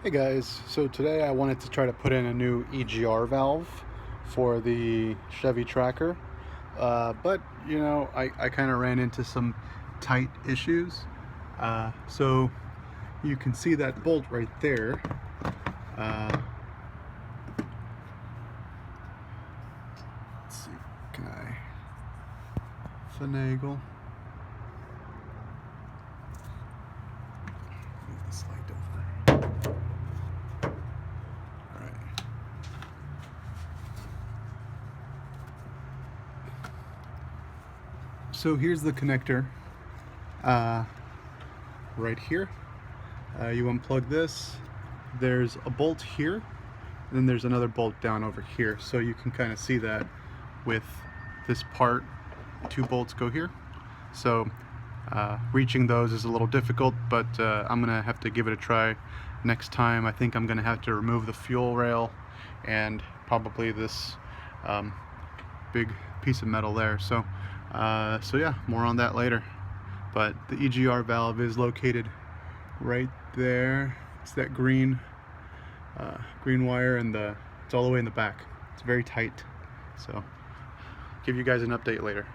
Hey guys, so today I wanted to try to put in a new EGR valve for the Chevy Tracker, but you know I kind of ran into some tight issues. So you can see that bolt right there. Let's see, can I finagle? Move this light over. All right. So here's the connector right here. You unplug this, there's a bolt here, and then there's another bolt down over here. So you can kind of see that with this part, two bolts go here. So reaching those is a little difficult, but I'm gonna have to give it a try next time. I think I'm gonna have to remove the fuel rail and probably this big piece of metal there. So yeah, more on that later. But the EGR valve is located right there. It's that green wire, and it's all the way in the back. It's very tight. So give you guys an update later.